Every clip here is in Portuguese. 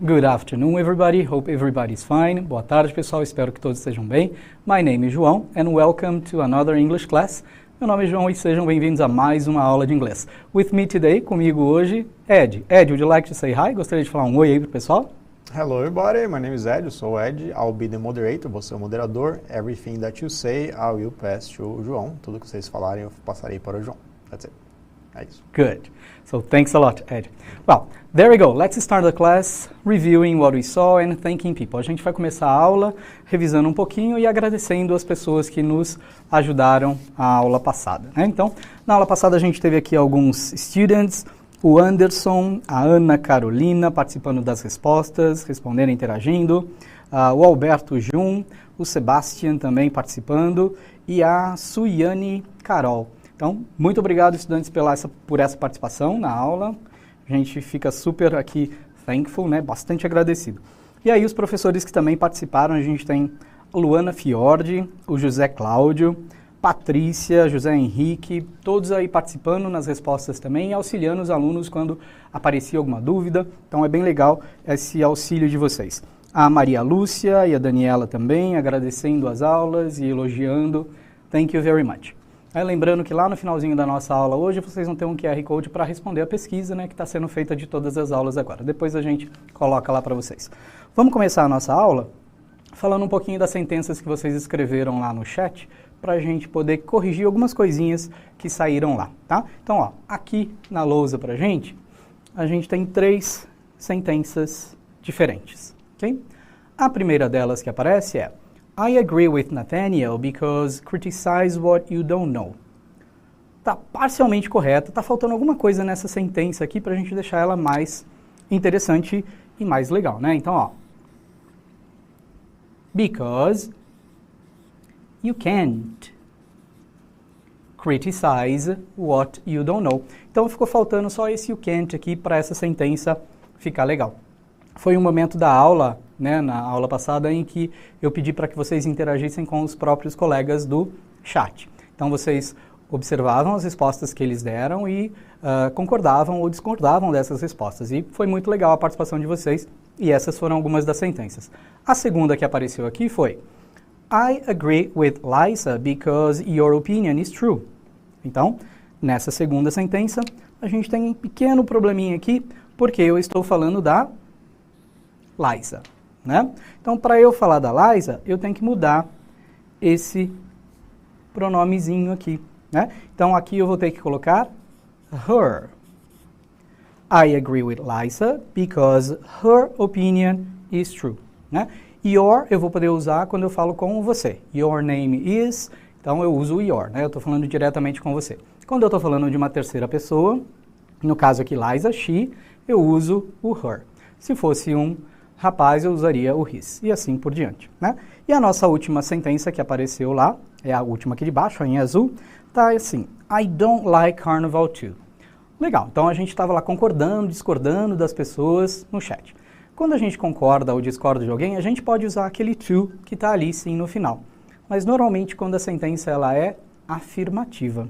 Good afternoon, everybody. Hope everybody's fine. Boa tarde, pessoal. Espero que todos estejam bem. My name is João and welcome to another English class. Meu nome é João e sejam bem-vindos a mais uma aula de inglês. With me today, comigo hoje, Ed. Ed, would you like to say hi? Gostaria de falar um oi aí pro pessoal? Hello everybody, my name is Ed, eu sou o Ed, I'll be the moderator, vou ser o moderador. Everything that you say, I will pass to João. Tudo que vocês falarem, eu passarei para o João. That's it. É isso. Good. So thanks a lot, Ed. Well, there we go. Let's start the class reviewing what we saw and thanking people. A gente vai começar a aula revisando um pouquinho e agradecendo as pessoas que nos ajudaram a aula passada, né? Então, na aula passada a gente teve aqui alguns students, o Anderson, a Ana Carolina participando das respostas, respondendo e interagindo, o Alberto Jun, o Sebastian também participando e a Suiane Carol. Então, muito obrigado, estudantes, por essa participação na aula. A gente fica super aqui thankful, né? Bastante agradecido. E aí, os professores que também participaram, a gente tem a Luana Fiordi, o José Cláudio, Patrícia, José Henrique, todos aí participando nas respostas também e auxiliando os alunos quando aparecia alguma dúvida. Então, é bem legal esse auxílio de vocês. A Maria Lúcia e a Daniela também, agradecendo as aulas e elogiando. Thank you very much. Lembrando que lá no finalzinho da nossa aula hoje, vocês vão ter um QR Code para responder a pesquisa, né, que está sendo feita de todas as aulas agora. Depois a gente coloca lá para vocês. Vamos começar a nossa aula falando um pouquinho das sentenças que vocês escreveram lá no chat, para a gente poder corrigir algumas coisinhas que saíram lá, tá? Então, ó, aqui na lousa para a gente tem 3 sentenças diferentes, ok? A primeira delas que aparece é I agree with Nathaniel because criticize what you don't know. Tá parcialmente correta, tá faltando alguma coisa nessa sentença aqui para a gente deixar ela mais interessante e mais legal, né? Então, ó, because you can't criticize what you don't know. Então, ficou faltando só esse you can't aqui para essa sentença ficar legal. Foi um momento da aula, né, na aula passada, em que eu pedi para que vocês interagissem com os próprios colegas do chat. Então, vocês observavam as respostas que eles deram e concordavam ou discordavam dessas respostas. E foi muito legal a participação de vocês, e essas foram algumas das sentenças. A segunda que apareceu aqui foi I agree with Liza because your opinion is true. Então, nessa segunda sentença, a gente tem um pequeno probleminha aqui, porque eu estou falando da Liza, né? Então, para eu falar da Liza, eu tenho que mudar esse pronomezinho aqui, né? Então, aqui eu vou ter que colocar her. I agree with Liza because her opinion is true, né? Your eu vou poder usar quando eu falo com você. Your name is, então eu uso o your, né? Eu estou falando diretamente com você. Quando eu estou falando de uma terceira pessoa, no caso aqui Liza, she, eu uso o her. Se fosse um rapaz, eu usaria o his, e assim por diante, né? E a nossa última sentença que apareceu lá, é a última aqui de baixo, em azul, tá assim, I don't like carnival too. Legal, então a gente estava lá concordando, discordando das pessoas no chat. Quando a gente concorda ou discorda de alguém, a gente pode usar aquele to que está ali sim no final. Mas normalmente quando a sentença ela é afirmativa.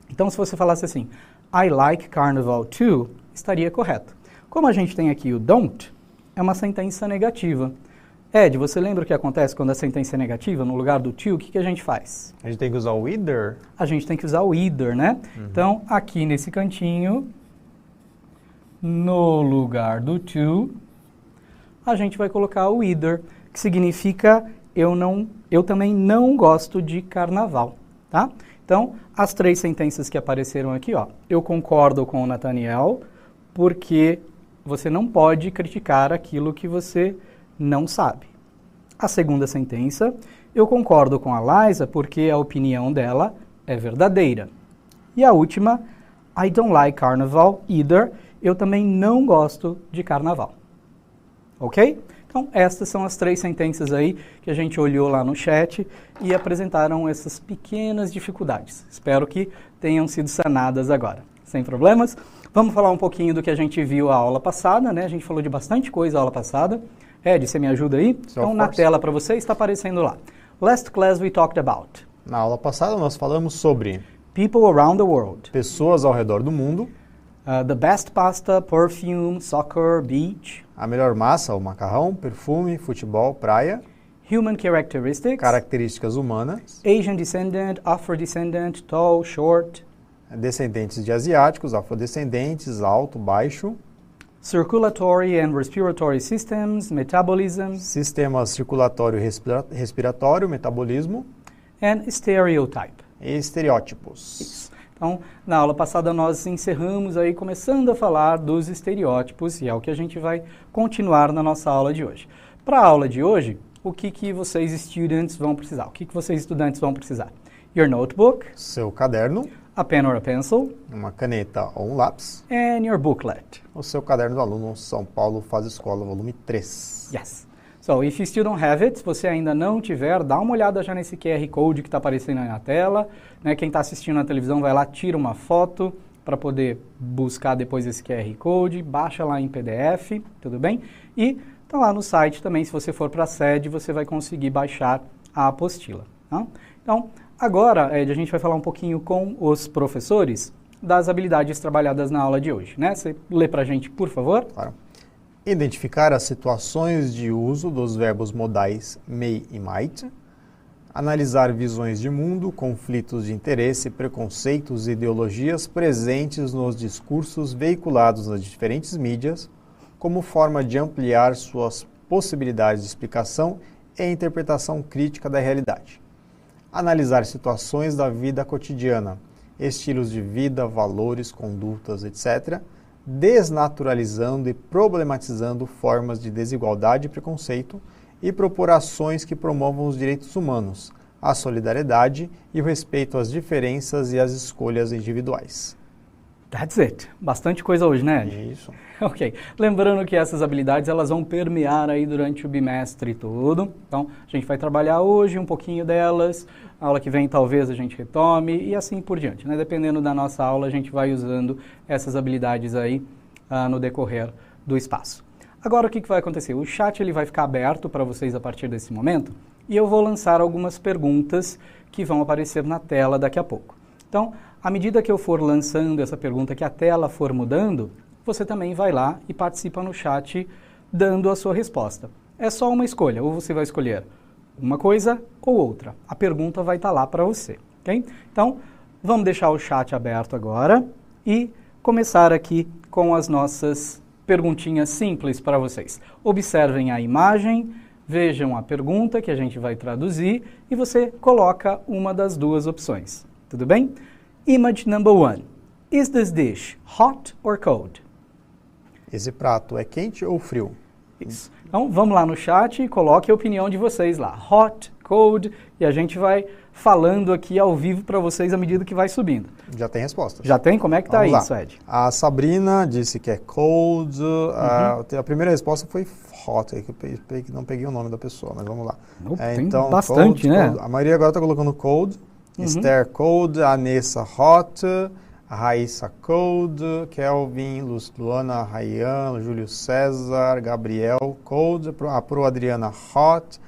Então se você falasse assim, I like carnival too, estaria correto. Como a gente tem aqui o don't, é uma sentença negativa. Ed, você lembra o que acontece quando a sentença é negativa? No lugar do to, o que a gente faz? A gente tem que usar o either? A gente tem que usar o either, né? Então, aqui nesse cantinho, no lugar do to, a gente vai colocar o either, que significa eu também não gosto de carnaval, tá? Então, as 3 sentenças que apareceram aqui, ó, eu concordo com o Nathaniel, porque você não pode criticar aquilo que você não sabe. A segunda sentença, eu concordo com a Liza porque a opinião dela é verdadeira. E a última, I don't like carnival either, eu também não gosto de carnaval. Ok? Então, estas são as 3 sentenças aí que a gente olhou lá no chat e apresentaram essas pequenas dificuldades. Espero que tenham sido sanadas agora. Sem problemas? Vamos falar um pouquinho do que a gente viu a aula passada, né? A gente falou de bastante coisa a aula passada. Ed, você me ajuda aí? Então, na tela para você está aparecendo lá. Last class we talked about. Na aula passada nós falamos sobre people around the world. Pessoas ao redor do mundo. The best pasta, perfume, soccer, beach. A melhor massa, o macarrão, perfume, futebol, praia. Human characteristics. Características humanas. Asian descendant, Afro-descendant, tall, short. Descendentes de asiáticos, afrodescendentes, alto, baixo. Circulatory and respiratory systems, metabolism. Sistema circulatório e respiratório, metabolismo. And stereotype. E estereótipos. Isso. Então, na aula passada nós encerramos aí começando a falar dos estereótipos e é o que a gente vai continuar na nossa aula de hoje. Para a aula de hoje, o que vocês students vão precisar? O que vocês estudantes vão precisar? Your notebook. Seu caderno. A pen or a pencil. Uma caneta ou um lápis. And your booklet. O seu caderno do aluno São Paulo Faz Escola, volume 3. Yes. So, if you still don't have it, se você ainda não tiver, dá uma olhada já nesse QR Code que está aparecendo aí na tela. Né? Quem está assistindo na televisão vai lá, tira uma foto para poder buscar depois esse QR Code, baixa lá em PDF, tudo bem? E está lá no site também, se você for para a sede, você vai conseguir baixar a apostila. Tá? Então, agora, Ed, a gente vai falar um pouquinho com os professores das habilidades trabalhadas na aula de hoje. Né? Você lê para a gente, por favor? Claro. Identificar as situações de uso dos verbos modais may e might. Analisar visões de mundo, conflitos de interesse, preconceitos e ideologias presentes nos discursos veiculados nas diferentes mídias, como forma de ampliar suas possibilidades de explicação e interpretação crítica da realidade. Analisar situações da vida cotidiana, estilos de vida, valores, condutas, etc., desnaturalizando e problematizando formas de desigualdade e preconceito e propor ações que promovam os direitos humanos, a solidariedade e o respeito às diferenças e às escolhas individuais. That's it. Bastante coisa hoje, né, Ed? Isso. Ok. Lembrando que essas habilidades elas vão permear aí durante o bimestre todo. Então, a gente vai trabalhar hoje um pouquinho delas. A aula que vem talvez a gente retome e assim por diante, né? Dependendo da nossa aula, a gente vai usando essas habilidades aí no decorrer do espaço. Agora, o que vai acontecer? O chat ele vai ficar aberto para vocês a partir desse momento e eu vou lançar algumas perguntas que vão aparecer na tela daqui a pouco. Então, à medida que eu for lançando essa pergunta, que a tela for mudando, você também vai lá e participa no chat dando a sua resposta. É só uma escolha, ou você vai escolher uma coisa ou outra. A pergunta vai estar lá para você, ok? Então, vamos deixar o chat aberto agora e começar aqui com as nossas perguntinhas simples para vocês. Observem a imagem, vejam a pergunta que a gente vai traduzir e você coloca uma das duas opções. Tudo bem? Image number 1. Is this dish hot or cold? Esse prato é quente ou frio? Isso. Então, vamos lá no chat e coloque a opinião de vocês lá. Hot, cold, e a gente vai falando aqui ao vivo para vocês à medida que vai subindo. Já tem resposta. Já tem? Como é que tá isso, Ed? A Sabrina disse que é cold. A primeira resposta foi hot. Eu não peguei o nome da pessoa, mas vamos lá. Tem então, bastante, cold, né? Cold. A maioria agora está colocando cold. Esther cold, a Anessa hot, a Raíssa cold, Kelvin, Luana, Ryan, Júlio César, Gabriel cold, a Pro Adriana hot,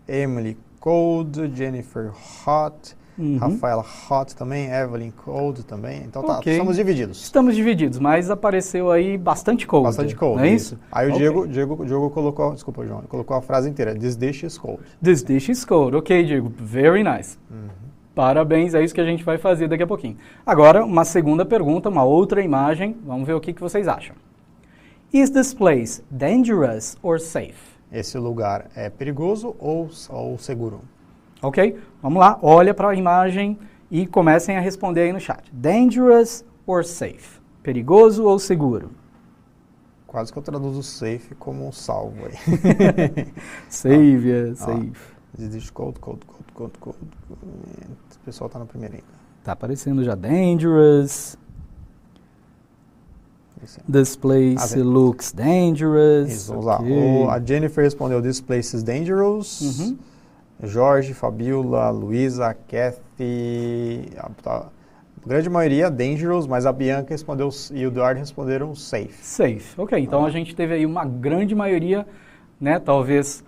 Emily cold, Jennifer hot, Rafaela hot também, Evelyn cold também. Então okay. Estamos divididos. Estamos divididos, mas apareceu aí bastante cold. Bastante cold. Não é isso? Aí o Diego colocou, desculpa, João, colocou a frase inteira. This dish is cold. This dish is cold. Ok, Diego. Very nice. Parabéns, é isso que a gente vai fazer daqui a pouquinho. Agora, uma segunda pergunta, uma outra imagem. Vamos ver o que vocês acham. Is this place dangerous or safe? Esse lugar é perigoso ou seguro? Ok, vamos lá. Olha para a imagem e comecem a responder aí no chat. Dangerous or safe? Perigoso ou seguro? Quase que eu traduzo safe como salvo aí. Safe. This cold. O pessoal está no primeiro ainda. Tá aparecendo já dangerous. This place looks dangerous. Isso, vamos lá. A Jennifer respondeu, this place is dangerous. Jorge, Fabiola, Luísa, Kathy, a grande maioria dangerous, mas a Bianca respondeu e o Eduardo responderam safe. Safe, ok. Então a gente teve aí uma grande maioria, né, talvez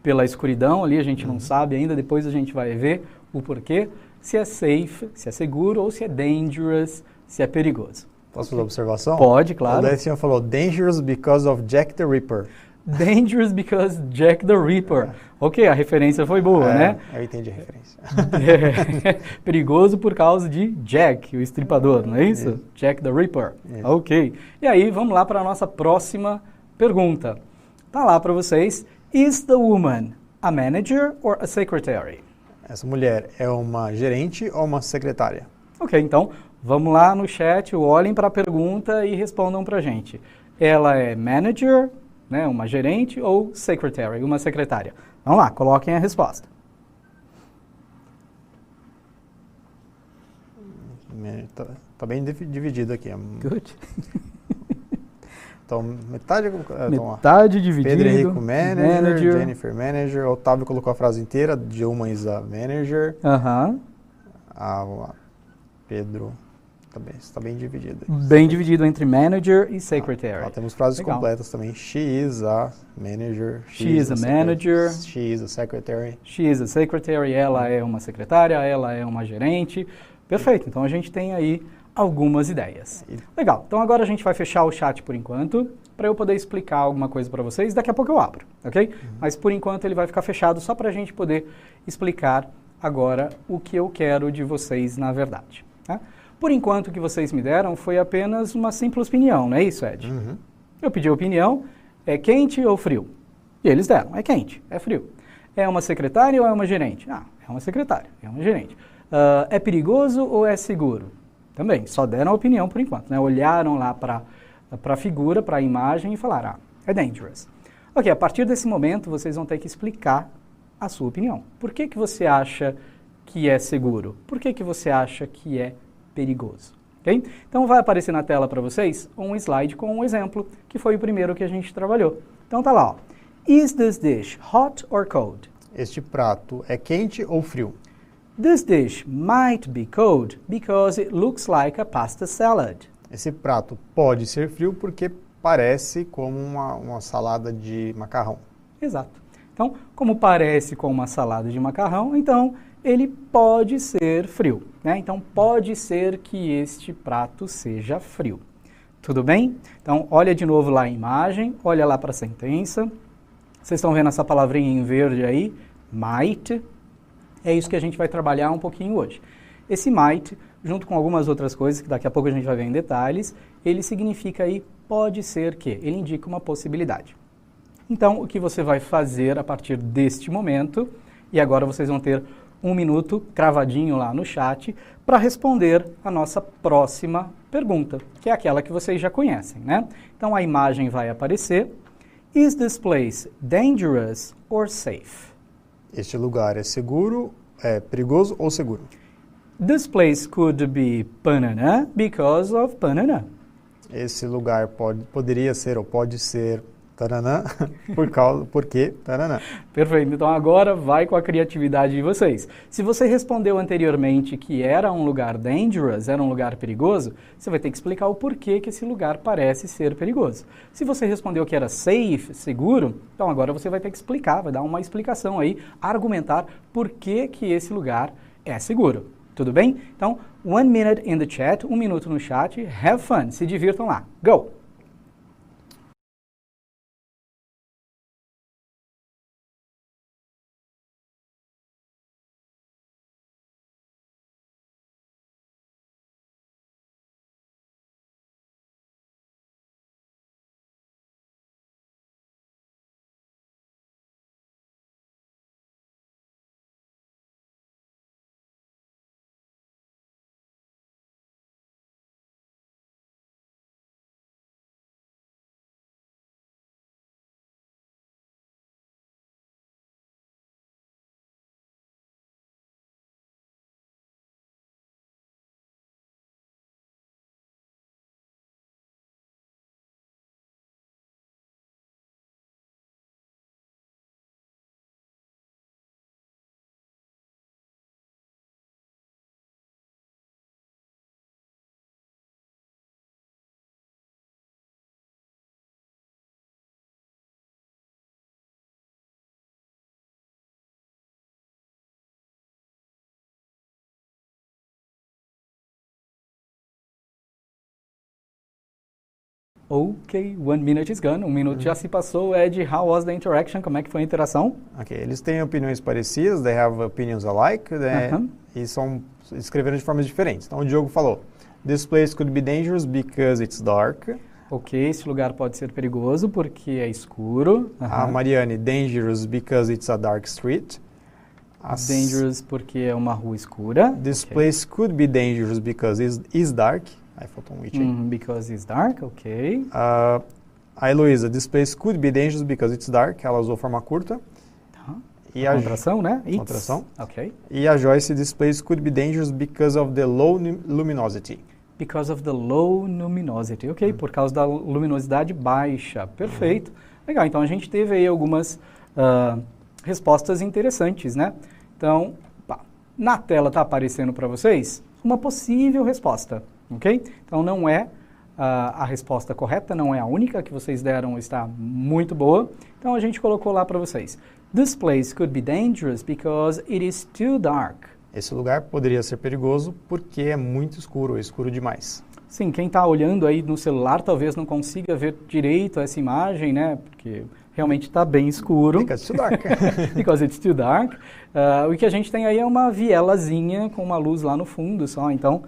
pela escuridão ali, a gente não sabe ainda, depois a gente vai ver o porquê, se é safe, se é seguro, ou se é dangerous, se é perigoso. Posso fazer observação? Pode, claro. O Decinho falou, dangerous because of Jack the Ripper. Dangerous because Jack the Ripper. Ok, a referência foi boa, né? Eu entendi a referência. Perigoso por causa de Jack, o estripador, não é isso? Jack the Ripper. Ok. E aí, vamos lá para a nossa próxima pergunta. Tá lá para vocês. Is the woman a manager or a secretary? Essa mulher é uma gerente ou uma secretária? Ok, então vamos lá no chat, olhem para a pergunta e respondam para a gente. Ela é manager, né, uma gerente, ou secretary, uma secretária? Vamos lá, coloquem a resposta. Tá bem dividido aqui. Good. Então, metade dividido. Pedro Henrique manager, Jennifer manager, Otávio colocou a frase inteira, Dilma is a manager. Pedro também está bem dividido. Bem dividido entre manager e secretary. Temos frases completas também. She is a manager. She is a manager. She is a secretary. She is a secretary. Ela é uma secretária, ela é uma gerente. Perfeito. Então a gente tem aí algumas ideias. Legal. Então agora a gente vai fechar o chat por enquanto, para eu poder explicar alguma coisa para vocês. Daqui a pouco eu abro, ok? Mas por enquanto ele vai ficar fechado só para a gente poder explicar agora o que eu quero de vocês na verdade. Tá? Por enquanto o que vocês me deram foi apenas uma simples opinião, não é isso, Ed? Eu pedi a opinião, é quente ou frio? E eles deram, é quente, é frio. É uma secretária ou é uma gerente? Ah, é uma secretária, é uma gerente. É perigoso ou é seguro? Também, só deram a opinião por enquanto, né? Olharam lá para a figura, para a imagem e falaram, é dangerous. Ok, a partir desse momento vocês vão ter que explicar a sua opinião. Por que você acha que é seguro? Por que você acha que é perigoso? Okay? Então vai aparecer na tela para vocês um slide com um exemplo, que foi o primeiro que a gente trabalhou. Então tá lá, ó. Is this dish hot or cold? Este prato é quente ou frio? This dish might be cold because it looks like a pasta salad. Esse prato pode ser frio porque parece como uma salada de macarrão. Exato. Então, como parece com uma salada de macarrão, então ele pode ser frio, né? Então pode ser que este prato seja frio. Tudo bem? Então olha de novo lá a imagem, olha lá para a sentença. Vocês estão vendo essa palavrinha em verde aí? Might. É isso que a gente vai trabalhar um pouquinho hoje. Esse might, junto com algumas outras coisas que daqui a pouco a gente vai ver em detalhes, ele significa aí pode ser que, ele indica uma possibilidade. Então, o que você vai fazer a partir deste momento, e agora vocês vão ter 1 minuto cravadinho lá no chat, para responder a nossa próxima pergunta, que é aquela que vocês já conhecem, né? Então, a imagem vai aparecer. Is this place dangerous or safe? Este lugar é seguro, é perigoso ou seguro? This place could be banana because of banana. Esse lugar poderia ser ou pode ser taranã, porque taranã. Perfeito, então agora vai com a criatividade de vocês. Se você respondeu anteriormente que era um lugar dangerous, era um lugar perigoso, você vai ter que explicar o porquê que esse lugar parece ser perigoso. Se você respondeu que era safe, seguro, então agora você vai ter que explicar, vai dar uma explicação aí, argumentar por que esse lugar é seguro. Tudo bem? Então, 1 minute in the chat, 1 minuto no chat, have fun, se divirtam lá. Go! Ok, 1 minute is gone. 1 minuto já se passou. Ed, how was the interaction? Como é que foi a interação? Ok, eles têm opiniões parecidas, they have opinions alike, né? E escreveram de formas diferentes. Então o Diogo falou, this place could be dangerous because it's dark. Ok, esse lugar pode ser perigoso porque é escuro. A Mariane, dangerous because it's a dark street. Dangerous porque é uma rua escura. This place could be dangerous because it's dark. Aí faltou um it aí. Because it's dark, ok. A Heloísa, this place could be dangerous because it's dark. Ela usou forma curta. E a contração, né? Contração. Ok. E a Joyce, this place could be dangerous because of the low luminosity. Because of the low luminosity. Ok, por causa da luminosidade baixa. Perfeito. Legal, então a gente teve aí algumas respostas interessantes, né? Então, na tela está aparecendo para vocês uma possível resposta, ok? Então não é a resposta correta, não é a única que vocês deram, está muito boa. Então a gente colocou lá para vocês. This place could be dangerous because it is too dark. Esse lugar poderia ser perigoso porque é muito escuro, é escuro demais. Sim, quem está olhando aí no celular talvez não consiga ver direito essa imagem, né? Porque realmente está bem escuro. Because it's too dark. Because it's too dark. O que a gente tem aí é uma vielazinha com uma luz lá no fundo só. Então,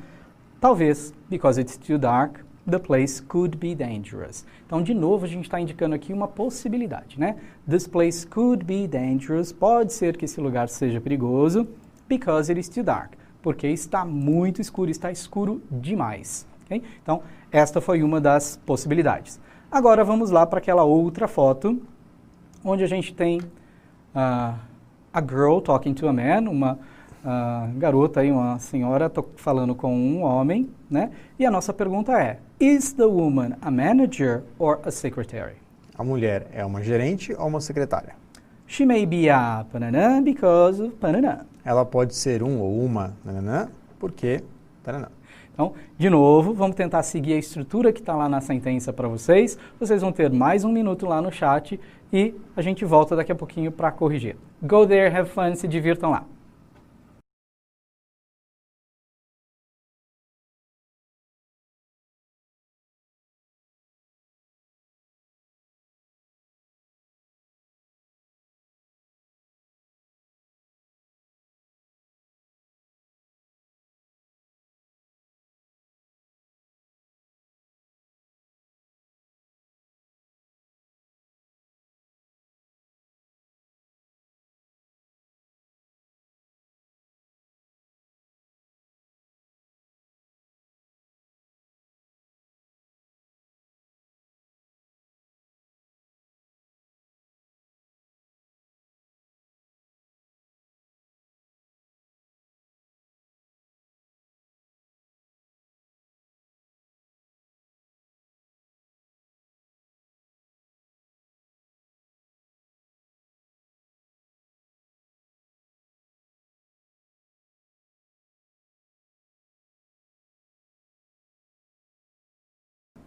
talvez, because it's too dark, the place could be dangerous. Então, de novo, a gente está indicando aqui uma possibilidade, né? This place could be dangerous. Pode ser que esse lugar seja perigoso. Because it is too dark. Porque está muito escuro, está escuro demais. Okay? Então, esta foi uma das possibilidades. Agora, vamos lá para aquela outra foto, onde a gente tem a girl talking to a man, uma garota, aí, uma senhora falando com um homem, né? E a nossa pergunta é, is the woman a manager or a secretary? A mulher é uma gerente ou uma secretária? She may be a pananã because of pananã. Ela pode ser um ou uma nananã, porque pananã. Então, de novo, vamos tentar seguir a estrutura que está lá na sentença para vocês. Vocês vão ter mais 1 minuto lá no chat e a gente volta daqui a pouquinho para corrigir. Go there, have fun, se divirtam lá.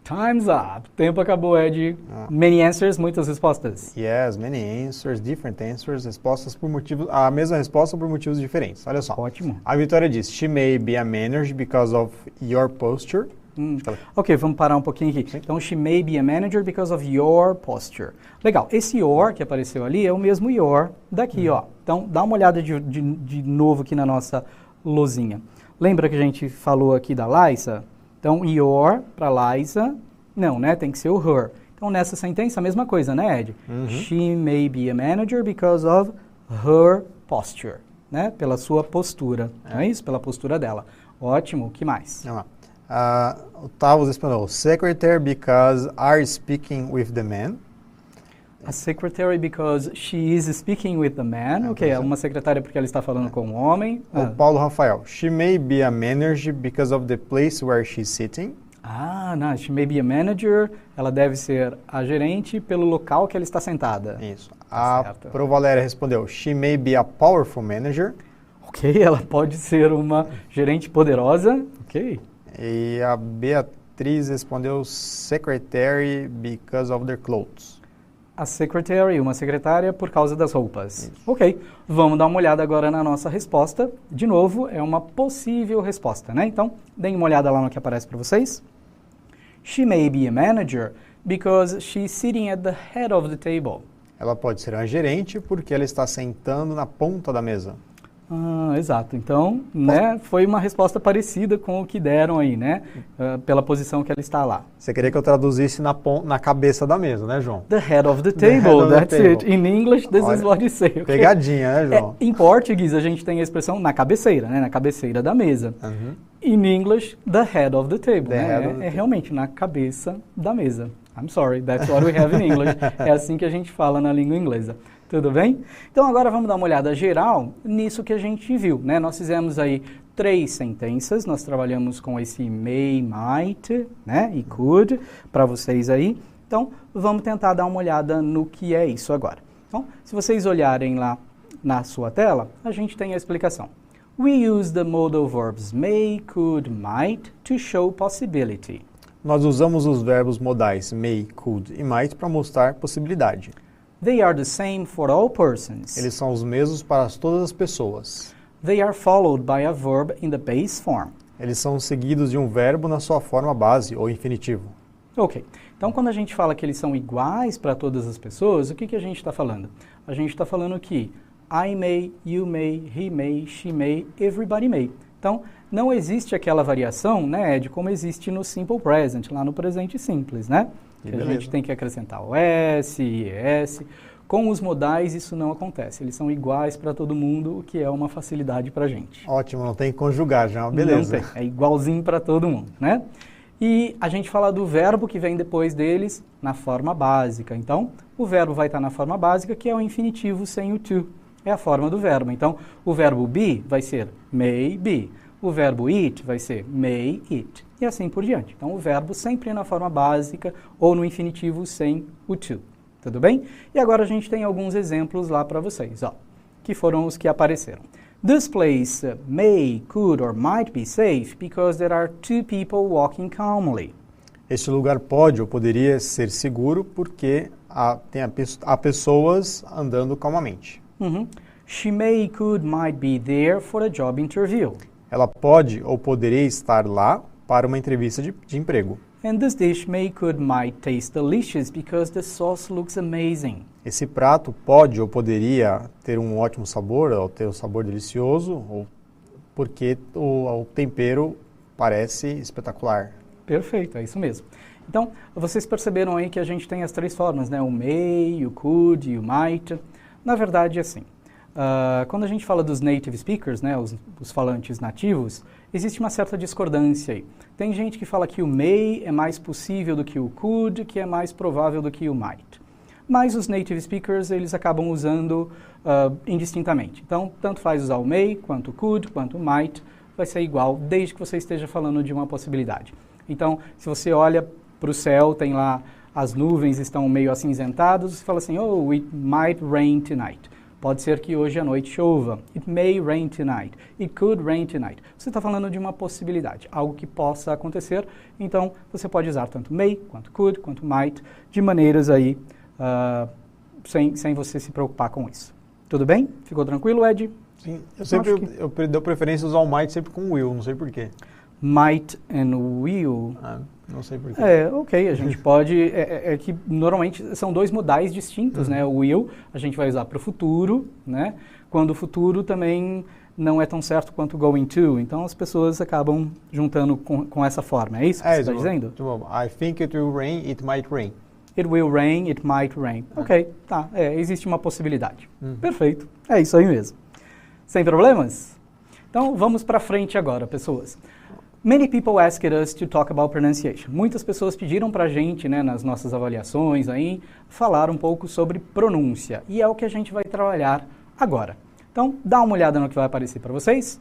Time's up. Tempo acabou, Ed. Many answers, muitas respostas. Yes, many answers, different answers, respostas por motivos, a mesma resposta por motivos diferentes. Olha só. Ótimo. A Vitória diz, she may be a manager because of your posture. Ok, vamos parar um pouquinho aqui. Sim. Então, she may be a manager because of your posture. Legal, esse your que apareceu ali é o mesmo your daqui, ó. Então, dá uma olhada de novo aqui na nossa luzinha. Lembra que a gente falou aqui da Liza? Então, your para Liza, não, né? Tem que ser o her. Então, nessa sentença, a mesma coisa, né, Ed? She may be a manager because of her posture, né? Pela sua postura, não é isso? Pela postura dela. Ótimo, o que mais? O Tavos respondeu, secretary because are speaking with the man. A secretary because she is speaking with the man. Ok, é uma secretária porque ela está falando com um homem. O Paulo Rafael, she may be a manager because of the place where she's sitting. Não, she may be a manager, ela deve ser a gerente pelo local que ela está sentada. Isso. A Pro Valéria respondeu, she may be a powerful manager. Ok, ela pode ser uma gerente poderosa. Ok. E a Beatriz respondeu, secretary because of their clothes. A secretary, uma secretária, por causa das roupas. Isso. Ok, vamos dar uma olhada agora na nossa resposta. De novo, é uma possível resposta, né? Então, deem uma olhada lá no que aparece para vocês. She may be a manager because she's sitting at the head of the table. Ela pode ser uma gerente porque ela está sentando na ponta da mesa. Exato. Então, né, foi uma resposta parecida com o que deram aí, né? Pela posição que ela está lá. Você queria que eu traduzisse na cabeça da mesa, né, João? The head of the table, that's it. In English, this is what you say. Okay? Pegadinha, né, João? Em português, a gente tem a expressão na cabeceira, né? Na cabeceira da mesa. In English, the head of the table. Né? Realmente na cabeça da mesa. I'm sorry, that's what we have in English. É assim que a gente fala na língua inglesa. Tudo bem? Então agora vamos dar uma olhada geral nisso que a gente viu, né? Nós fizemos aí 3 sentenças, nós trabalhamos com esse may, might, né? E could para vocês aí. Então vamos tentar dar uma olhada no que é isso agora. Então, se vocês olharem lá na sua tela, a gente tem a explicação. We use the modal verbs may, could, might to show possibility. Nós usamos os verbos modais may, could e might para mostrar possibilidade. They are the same for all persons. Eles são os mesmos para todas as pessoas. They are followed by a verb in the base form. Eles são seguidos de um verbo na sua forma base ou infinitivo. Ok. Então, quando a gente fala que eles são iguais para todas as pessoas, o que a gente está falando? A gente está falando que I may, you may, he may, she may, everybody may. Então, não existe aquela variação, né, de como existe no simple present, lá no presente simples, né? Que a gente tem que acrescentar o S, ES. Com os modais isso não acontece. Eles são iguais para todo mundo, o que é uma facilidade para a gente. Ótimo, não tem que conjugar já, beleza. Não tem, é igualzinho para todo mundo, né? E a gente fala do verbo que vem depois deles na forma básica. Então, o verbo vai estar na forma básica, que é o infinitivo sem o to. É a forma do verbo. Então, o verbo be vai ser may be. O verbo eat vai ser may eat. E assim por diante. Então, o verbo sempre na forma básica ou no infinitivo sem o to. Tudo bem? E agora a gente tem alguns exemplos lá para vocês, ó, que foram os que apareceram. This place may, could or might be safe because there are 2 people walking calmly. Este lugar pode ou poderia ser seguro porque há pessoas andando calmamente. She may, could, might be there for a job interview. Ela pode ou poderia estar lá para uma entrevista de emprego. And this dish may, could, might taste delicious because the sauce looks amazing. Esse prato pode ou poderia ter um ótimo sabor, ou ter um sabor delicioso, ou porque o tempero parece espetacular. Perfeito, é isso mesmo. Então, vocês perceberam aí que a gente tem as 3 formas, né? O may, o could e o might. Na verdade, é assim. Quando a gente fala dos native speakers, né, os falantes nativos, existe uma certa discordância aí. Tem gente que fala que o may é mais possível do que o could, que é mais provável do que o might. Mas os native speakers, eles acabam usando indistintamente. Então, tanto faz usar o may, quanto o could, quanto o might, vai ser igual, desde que você esteja falando de uma possibilidade. Então, se você olha para o céu, tem lá, as nuvens estão meio acinzentadas, você fala assim, oh, it might rain tonight. Pode ser que hoje à noite chova. It may rain tonight. It could rain tonight. Você está falando de uma possibilidade, algo que possa acontecer. Então, você pode usar tanto may, quanto could, quanto might, de maneiras aí, sem você se preocupar com isso. Tudo bem? Ficou tranquilo, Ed? Sim. Eu dou preferência a usar o might sempre com will, não sei porquê. Might and will. Não sei porquê. Ok, a gente pode, é que normalmente são 2 modais distintos, né? O will a gente vai usar para o futuro, né? Quando o futuro também não é tão certo quanto o going to, então as pessoas acabam juntando com essa forma, é isso que você está dizendo? I think it will rain, it might rain. It will rain, it might rain. Ok, tá, existe uma possibilidade. Perfeito, é isso aí mesmo. Sem problemas? Então vamos para frente agora, pessoas. Many people asked us to talk about pronunciation. Muitas pessoas pediram para a gente, né, nas nossas avaliações, aí, falar um pouco sobre pronúncia. E é o que a gente vai trabalhar agora. Então, dá uma olhada no que vai aparecer para vocês.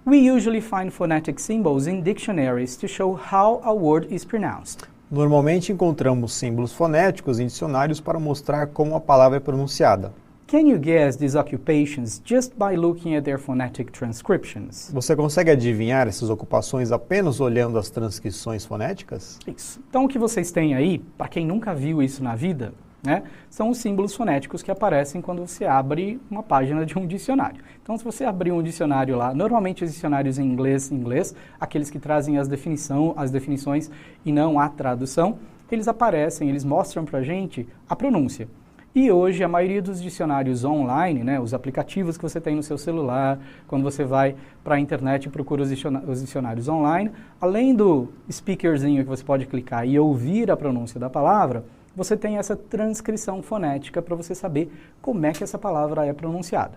We usually find phonetic symbols in dictionaries to show how a word is pronounced. Normalmente encontramos símbolos fonéticos em dicionários para mostrar como a palavra é pronunciada. Can you guess these occupations just by looking at their phonetic transcriptions? Você consegue adivinhar essas ocupações apenas olhando as transcrições fonéticas? Isso. Então, o que vocês têm aí, para quem nunca viu isso na vida, né? São os símbolos fonéticos que aparecem quando você abre uma página de um dicionário. Então, se você abrir um dicionário lá, normalmente os dicionários em inglês, aqueles que trazem as definições e não a tradução, eles aparecem, eles mostram pra gente a pronúncia. E hoje a maioria dos dicionários online, né, os aplicativos que você tem no seu celular, quando você vai para a internet e procura os dicionários online, além do speakerzinho que você pode clicar e ouvir a pronúncia da palavra, você tem essa transcrição fonética para você saber como é que essa palavra é pronunciada.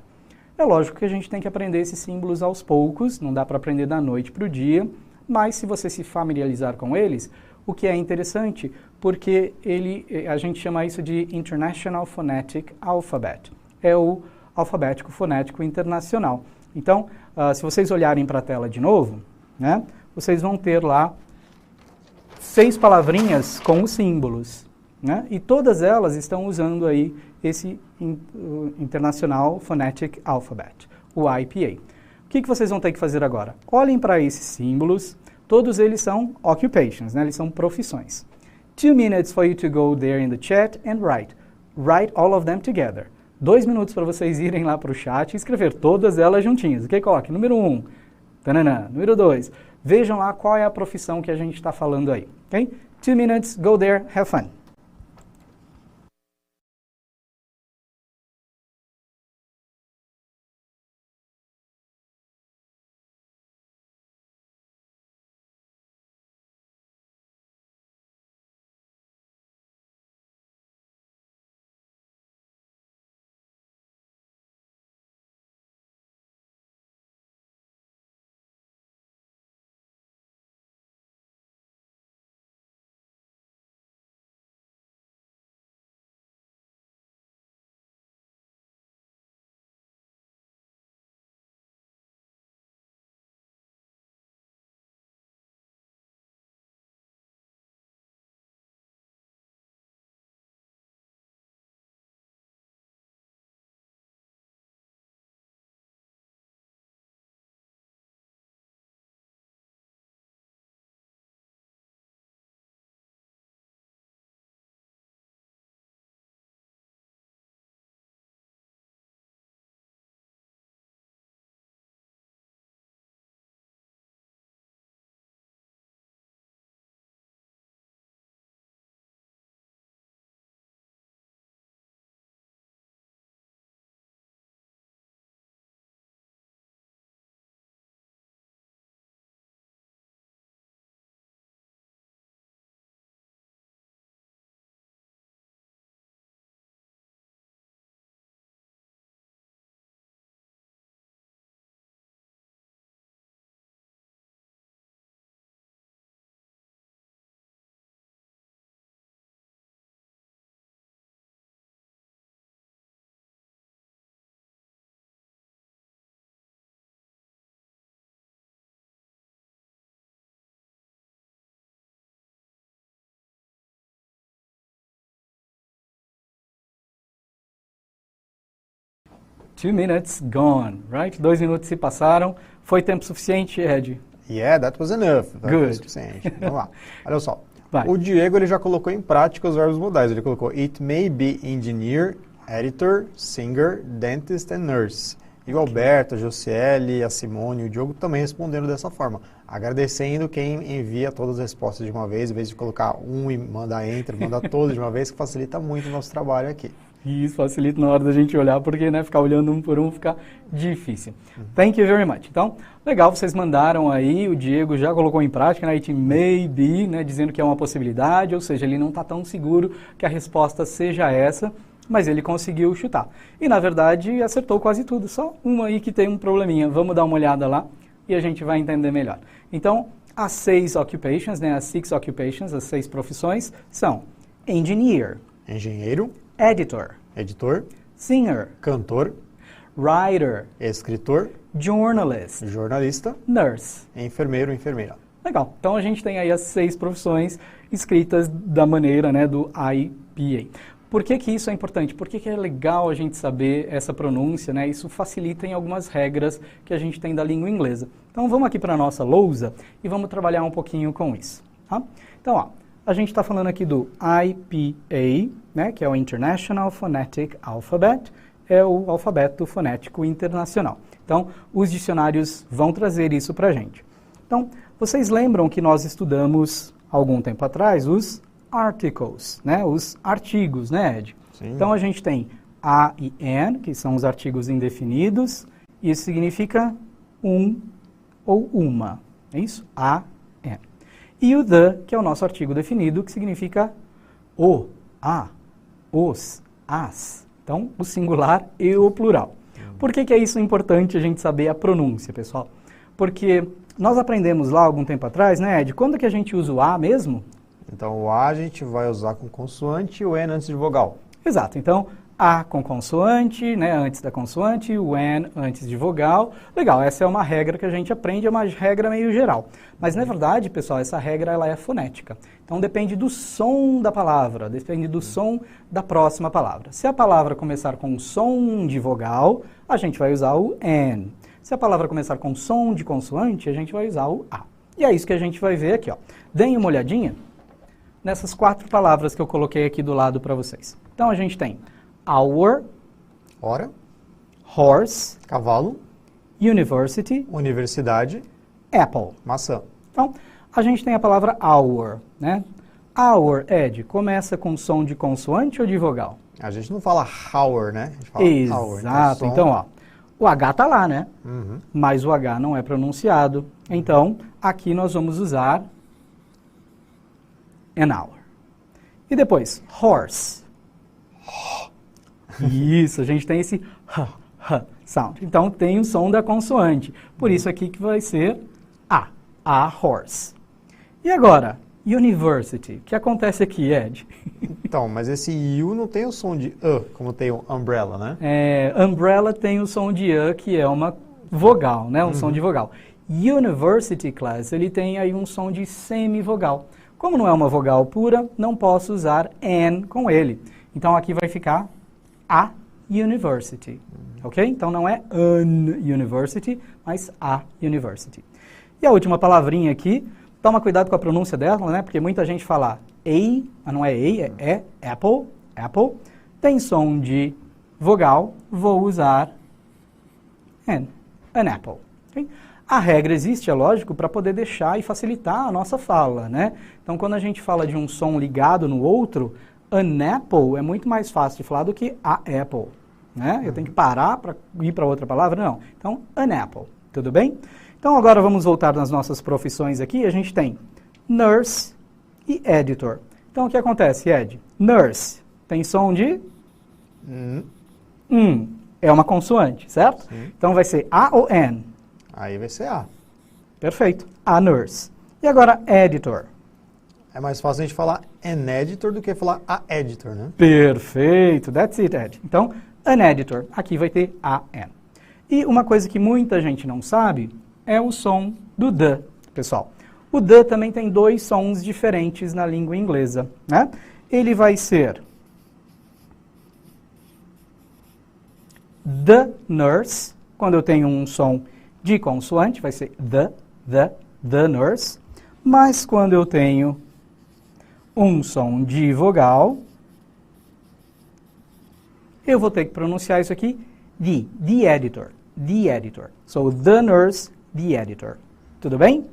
É lógico que a gente tem que aprender esses símbolos aos poucos, não dá para aprender da noite para o dia, mas se você se familiarizar com eles, o que é interessante, porque a gente chama isso de International Phonetic Alphabet, é o alfabético fonético internacional. Então, se vocês olharem para a tela de novo, né, vocês vão ter lá 6 palavrinhas com os símbolos, né, e todas elas estão usando aí esse International Phonetic Alphabet, o IPA. O que vocês vão ter que fazer agora? Olhem para esses símbolos. Todos eles são occupations, né? Eles são profissões. 2 minutes for you to go there in the chat and write. Write all of them together. 2 minutos para vocês irem lá para o chat e escrever todas elas juntinhas. Ok? Coloque número 1. Tanana. Número 2. Vejam lá qual é a profissão que a gente está falando aí. Ok? 2 minutes, go there, have fun. Two minutes gone, right? 2 minutos se passaram. Foi tempo suficiente, Ed? Yeah, that was enough. That Good. was suficiente. Vamos lá. Olha só. Vai. O Diego ele já colocou em prática os verbos modais. Ele colocou it may be engineer, editor, singer, dentist and nurse. E o Alberto, a Josiele, a Simone e o Diogo também responderam dessa forma. Agradecendo quem envia todas as respostas de uma vez, em vez de colocar um e mandar enter, manda todas de uma vez, que facilita muito o nosso trabalho aqui. Isso facilita na hora da gente olhar, porque né, ficar olhando um por um fica difícil. Thank you very much. Então, legal, vocês mandaram aí, o Diego já colocou em prática, né, it may be, né, dizendo que é uma possibilidade, ou seja, ele não está tão seguro que a resposta seja essa, mas ele conseguiu chutar. E, na verdade, acertou quase tudo, só uma aí que tem um probleminha. Vamos dar uma olhada lá e a gente vai entender melhor. Então, as 6 occupations, né, as 6 occupations, as 6 profissões, são engineer, Engenheiro, editor, editor, singer, cantor, writer, escritor, journalist, jornalista, nurse. enfermeiro, enfermeira. Legal. Então, a gente tem aí as 6 profissões escritas da maneira, né, do IPA. Por que isso é importante? Por que é legal a gente saber essa pronúncia, né? Isso facilita em algumas regras que a gente tem da língua inglesa. Então, vamos aqui para a nossa lousa e vamos trabalhar um pouquinho com isso. Tá? Então, ó, a gente está falando aqui do IPA, né, que é o International Phonetic Alphabet, é o alfabeto fonético internacional. Então, os dicionários vão trazer isso para a gente. Então, vocês lembram que nós estudamos, algum tempo atrás, os articles, né, os artigos, né, Ed? Sim. Então, a gente tem a e an, que são os artigos indefinidos, e isso significa um ou uma, é isso? A, an. E o the, que é o nosso artigo definido, que significa o, a, os, as. Então, o singular e o plural. Por que é isso importante a gente saber a pronúncia, pessoal? Porque nós aprendemos lá algum tempo atrás, né, Ed? Quando que a gente usa o a mesmo? Então, o a a gente vai usar com consoante e o n antes de vogal. Exato. Então, a com consoante, né, antes da consoante, o n antes de vogal. Legal, essa é uma regra que a gente aprende, é uma regra meio geral. Mas, na verdade, pessoal, essa regra ela é fonética. Então, depende do som da palavra, depende do som da próxima palavra. Se a palavra começar com som de vogal, a gente vai usar o n. Se a palavra começar com som de consoante, a gente vai usar o a. E é isso que a gente vai ver aqui, ó. Deem uma olhadinha nessas 4 palavras que eu coloquei aqui do lado para vocês. Então, a gente tem hour, hora, horse, cavalo, university, universidade, apple. maçã. Então, a gente tem a palavra hour, né? Hour, Ed, começa com som de consoante ou de vogal? A gente não fala hour, né? A gente fala hour. Exato. Então, ó, o H tá lá, né? Uhum. Mas o H não é pronunciado. Então, aqui nós vamos usar an hour. E depois, horse. Isso, a gente tem esse sound. Então, tem o som da consoante. Por isso aqui que vai ser a horse. E agora, university. O que acontece aqui, Ed? Então, mas esse U não tem o som de como tem o umbrella, né? Umbrella tem o som de que é uma vogal, né? Um som de vogal. University class, ele tem aí um som de semivogal. Como não é uma vogal pura, não posso usar an com ele. Então, aqui vai ficar a university, ok? Então, não é an university, mas a university. E a última palavrinha aqui, toma cuidado com a pronúncia dela, né? Porque muita gente fala a, mas não é a, é apple, apple. Tem som de vogal, vou usar an apple. Okay? A regra existe, é lógico, para poder deixar e facilitar a nossa fala, né? Então, quando a gente fala de um som ligado no outro, an apple é muito mais fácil de falar do que a apple, né? Eu tenho que parar para ir para outra palavra? Não. Então, an apple, tudo bem? Então, agora vamos voltar nas nossas profissões aqui. A gente tem nurse e editor. Então, o que acontece, Ed? Nurse tem som de é uma consoante, certo? Sim. Então, vai ser a ou n? Aí vai ser A. Perfeito. A nurse. E agora, editor. É mais fácil a gente falar an editor do que falar a editor, né? Perfeito. That's it, Ed. Então, an editor. Aqui vai ter a n. E uma coisa que muita gente não sabe é o som do the, pessoal. O the também tem 2 sons diferentes na língua inglesa, né? Ele vai ser the nurse, quando eu tenho um som de consoante, vai ser the nurse. Mas quando eu tenho um som de vogal, eu vou ter que pronunciar isso aqui, the editor. So, the nurse, the editor. Tudo bem?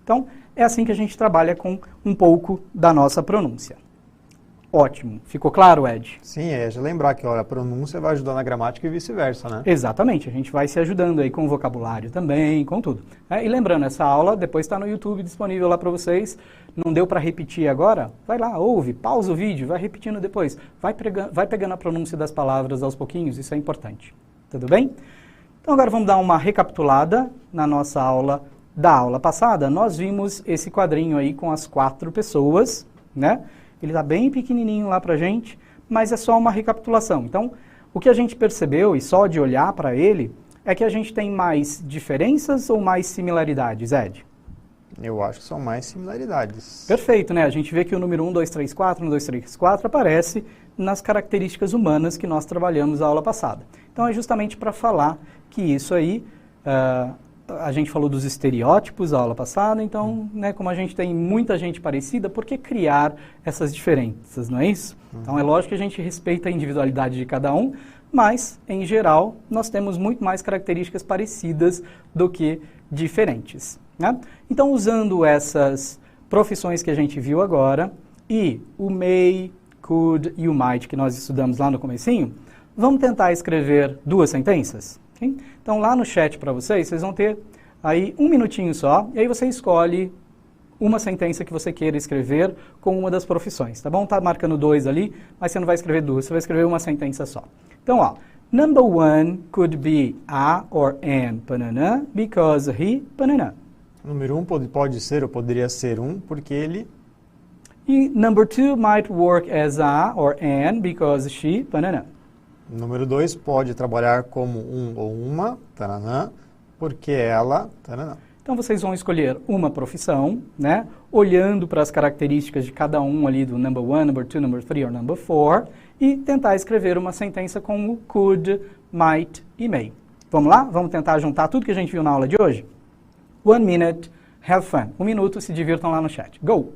Então, é assim que a gente trabalha com um pouco da nossa pronúncia. Ótimo. Ficou claro, Ed? Sim, já lembrar que a pronúncia vai ajudar na gramática e vice-versa, né? Exatamente. A gente vai se ajudando aí com o vocabulário também, com tudo. E lembrando, essa aula depois está no YouTube disponível lá para vocês. Não deu para repetir agora? Vai lá, ouve, pausa o vídeo, vai repetindo depois. Vai pegando a pronúncia das palavras aos pouquinhos, isso é importante. Tudo bem? Então agora vamos dar uma recapitulada na nossa aula da aula passada. Nós vimos esse quadrinho aí com as 4 pessoas, né? Ele está bem pequenininho lá pra gente, mas é só uma recapitulação. Então, o que a gente percebeu, e só de olhar para ele, é que a gente tem mais diferenças ou mais similaridades, Ed? Eu acho que são mais similaridades. Perfeito, né? A gente vê que o número 1, 2, 3, 4, 1, 2, 3, 4 aparece nas características humanas que nós trabalhamos na aula passada. Então, é justamente para falar que isso aí a gente falou dos estereótipos na aula passada, então, né, como a gente tem muita gente parecida, por que criar essas diferenças, não é isso? Então, é lógico que a gente respeita a individualidade de cada um, mas, em geral, nós temos muito mais características parecidas do que diferentes, né? Então, usando essas profissões que a gente viu agora, e o may, could e o might que nós estudamos lá no comecinho, vamos tentar escrever 2 sentenças? Okay? Então, lá no chat para vocês vão ter aí 1 minutinho só, e aí você escolhe uma sentença que você queira escrever com uma das profissões, tá bom? Tá marcando 2 ali, mas você não vai escrever 2, você vai escrever uma sentença só. Então, ó, number 1 could be a or an banana because he banana. Número 1 pode ser ou poderia ser porque ele... E number 2 might work as a or an because she banana. Número 2 pode trabalhar como ou uma, taranã, porque ela, taranã. Então, vocês vão escolher uma profissão, né? Olhando para as características de cada um ali do number 1, number 2, number 3 ou number 4 e tentar escrever uma sentença com o could, might e may. Vamos lá? Vamos tentar juntar tudo que a gente viu na aula de hoje? 1 minute, have fun. 1 minuto, se divirtam lá no chat. Go!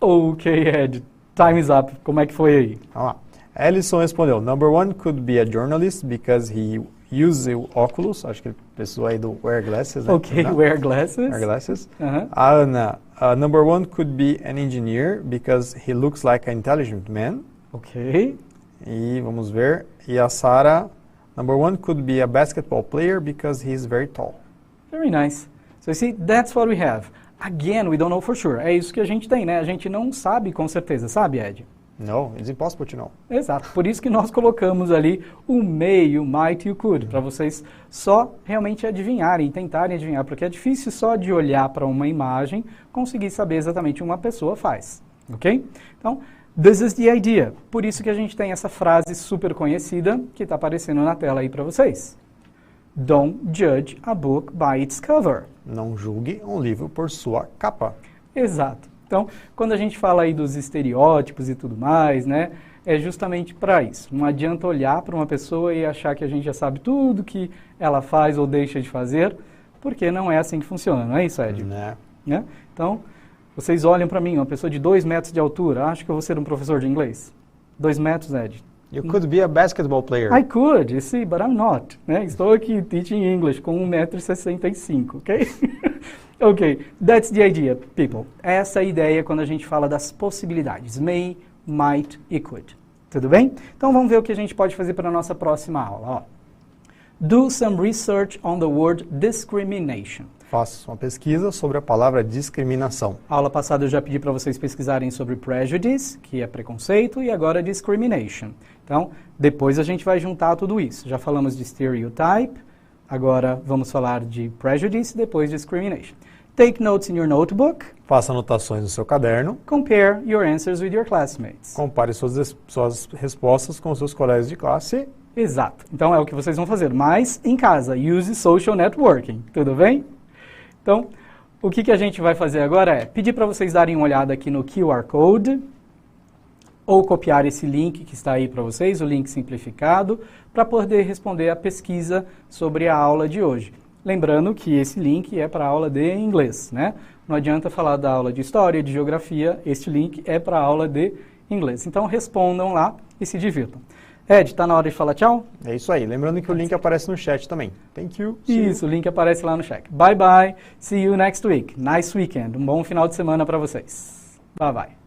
Ok, Ed, time is up. Como é que foi aí? Vamos lá. Ellison respondeu, number 1 could be a journalist because he uses óculos. Acho que ele precisou aí do wear glasses, né? Ok, wear glasses. Wear glasses. A Ana, number 1 could be an engineer because he looks like an intelligent man. Ok. E vamos ver. E a Sara, number 1 could be a basketball player because he is very tall. Very nice. So you see, that's what we have. Again, we don't know for sure. É isso que a gente tem, né? A gente não sabe com certeza, sabe, Ed? No, it's impossible to know. Exato. Por isso que nós colocamos ali o may, o might e o could, para vocês só realmente adivinharem, tentarem adivinhar, porque é difícil só de olhar para uma imagem conseguir saber exatamente o que uma pessoa faz, ok? Então, this is the idea. Por isso que a gente tem essa frase super conhecida que está aparecendo na tela aí para vocês. Don't judge a book by its cover. Não julgue um livro por sua capa. Exato. Então, quando a gente fala aí dos estereótipos e tudo mais, né, é justamente para isso. Não adianta olhar para uma pessoa e achar que a gente já sabe tudo que ela faz ou deixa de fazer, porque não é assim que funciona, não é isso, Ed? Né? Né? Então, vocês olham para mim, uma pessoa de 2 metros de altura, acho que eu vou ser um professor de inglês. 2 metros, Ed. You could be a basketball player. I could, you see, but I'm not. Né? Estou aqui teaching English com 1,65 m, ok? Ok, that's the idea, people. Essa é a ideia quando a gente fala das possibilidades. May, might e could. Tudo bem? Então vamos ver o que a gente pode fazer para a nossa próxima aula. Ó. Do some research on the word discrimination. Faça uma pesquisa sobre a palavra discriminação. A aula passada eu já pedi para vocês pesquisarem sobre prejudice, que é preconceito, e agora discrimination. Então, depois a gente vai juntar tudo isso. Já falamos de stereotype, agora vamos falar de prejudice, depois discrimination. Take notes in your notebook. Faça anotações no seu caderno. Compare your answers with your classmates. Compare suas respostas com seus colegas de classe. Exato. Então é o que vocês vão fazer. Mas em casa, use social networking. Tudo bem? Então, o que a gente vai fazer agora é pedir para vocês darem uma olhada aqui no QR Code ou copiar esse link que está aí para vocês, o link simplificado, para poder responder a pesquisa sobre a aula de hoje. Lembrando que esse link é para a aula de inglês, né? Não adianta falar da aula de história, de geografia, este link é para a aula de inglês. Então, respondam lá e se divirtam. Ed, tá na hora de falar tchau? É isso aí. Lembrando que o link aparece no chat também. Thank you. Isso, o link aparece lá no chat. Bye bye. See you next week. Nice weekend. Um bom final de semana para vocês. Bye bye.